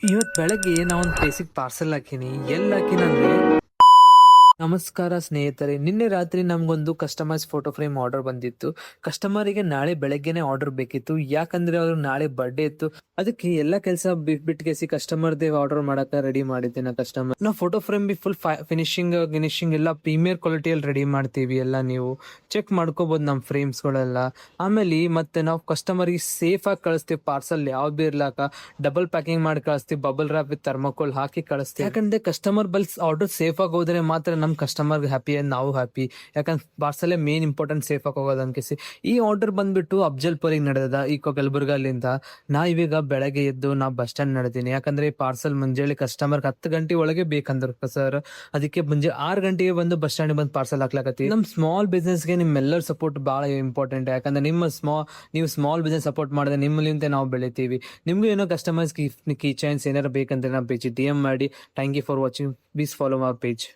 ಇವತ್ ಬೆಳಗ್ಗೆ ನಾವೊಂದ್ ಪ್ಲೇಸಿಗೆ ಪಾರ್ಸೆಲ್ ಹಾಕಿನಿ. ಎಲ್ಲಿ ಹಾಕಿನ ಅಂದ್ರೆ, ನಮಸ್ಕಾರ ಸ್ನೇಹಿತರೆ, ನಿನ್ನೆ ರಾತ್ರಿ ನಮ್ಗೊಂದು ಕಸ್ಟಮೈಸ್ ಫೋಟೋ ಫ್ರೇಮ್ ಆರ್ಡರ್ ಬಂದಿತ್ತು. ಕಸ್ಟಮರಿಗೆ ನಾಳೆ ಬೆಳಗ್ಗೆನೆ ಆರ್ಡರ್ ಬೇಕಿತ್ತು, ಯಾಕಂದ್ರೆ ಅವ್ರು ನಾಳೆ ಬರ್ಡೇ ಇತ್ತು. ಅದಕ್ಕೆ ಎಲ್ಲ ಕೆಲಸ ಬಿಟ್ಗೆಸಿ ಕಸ್ಟಮರ್ದೇ ಆರ್ಡರ್ ಮಾಡಕ ರೆಡಿ ಮಾಡಿದ್ದೆ ನಾ. ಕಸ್ಟಮರ್ ನಾವು photo frame B full finishing ಎಲ್ಲ ಪ್ರೀಮಿಯರ್ ಕ್ವಾಲಿಟಿಯಲ್ಲಿ ರೆಡಿ ಮಾಡ್ತೀವಿ. ಎಲ್ಲ ನೀವು ಚೆಕ್ ಮಾಡ್ಕೋಬಹುದು ನಮ್ಮ ಫ್ರೇಮ್ಸ್ಗಳೆಲ್ಲ. ಆಮೇಲೆ ಮತ್ತೆ ನಾವು ಕಸ್ಟಮರ್ಗೆ ಸೇಫ್ ಆಗಿ ಕಳಿಸ್ತೀವಿ. ಪಾರ್ಸಲ್ ಯಾವ್ದು ಬಿ ಇರ್ಲಾಕ ಡಬಲ್ ಪ್ಯಾಕಿಂಗ್ ಮಾಡಿ ಕಳಿಸ್ತೀವಿ. ಬಬಲ್ ರ್ಯಾಪ್ ವಿತ್ ಥರ್ಮೋಕೋಲ್ ಹಾಕಿ ಕಳಿಸ್ತೀವಿ. ಯಾಕಂದ್ರೆ ಕಸ್ಟಮರ್ ಬಲ್ಸ್ ಆರ್ಡರ್ ಸೇಫ್ ಆಗಿ ಹೋದ್ರೆ ಮಾತ್ರ ನಮ್ ಕಸ್ಟಮರ್ ಹ್ಯಾಪಿ ಅಂಡ್ ನಾವು ಹ್ಯಾಪಿ. ಯಾಕಂದ್ರೆ ಪಾರ್ಸಲ್ ಮೇನ್ ಇಂಪಾರ್ಟೆಂಟ್ ಸೇಫ್ ಆಗಿ ಹೋಗೋದು ಅನ್ಕಿಸಿ ಈ ಆರ್ಡರ್ ಬಂದ್ಬಿಟ್ಟು ಅಫ್ಜಲ್ಪುರಿಗೆ ನಡೆದ ಈಕೋ ಕಲಬುರ್ಗಲ್ಲಿಂದ. ನಾ ಇವಾಗ ಬೆಳಗ್ಗೆ ಎದ್ದು ನಾ ಬಸ್ ಸ್ಟ್ಯಾಂಡ್ ನಡೆದೀನಿ. ಯಾಕಂದ್ರೆ ಈ ಪಾರ್ಸಲ್ ಮುಂಜಾನೆ ಕಸ್ಟಮರ್ 10 ಗಂಟೆ ಒಳಗೆ ಬೇಕಂದ್ರು ಸರ್. ಅದಕ್ಕೆ ಮುಂಜೆ 6 ಗಂಟೆಗೆ ಬಂದು ಬಸ್ ಸ್ಟ್ಯಾಂಡ್ ಬಂದು ಪಾರ್ಸಲ್ ಹಾಕ್ಲಾಕತ್ತಿ. ನಮ್ ಸ್ಮಾಲ್ ಬಿಸ್ನೆಸ್ಗೆ ನಿಮ್ಮೆಲ್ಲರ ಸಪೋರ್ಟ್ ಬಹಳ ಇಂಪಾರ್ಟೆಂಟ್. ಯಾಕಂದ್ರೆ ನೀವು ಸ್ಮಾಲ್ ಬಿಸ್ನೆಸ್ ಸಪೋರ್ಟ್ ಮಾಡಿದ್ರೆ ನಿಮ್ಮಲಿಂದ ನಾವು ಬೆಳಿತೀವಿ. ನಿಮ್ಗೂ ಏನೋ ಕಸ್ಟಮರ್ಸ್ ಕೀ ಚೈನ್ಸ್ ಏನಾರು ಬೇಕಂದ್ರೆ ನಮ್ಮ ಪೇಜ್ DM ಮಾಡಿ. Thank you for watching. Please follow my page.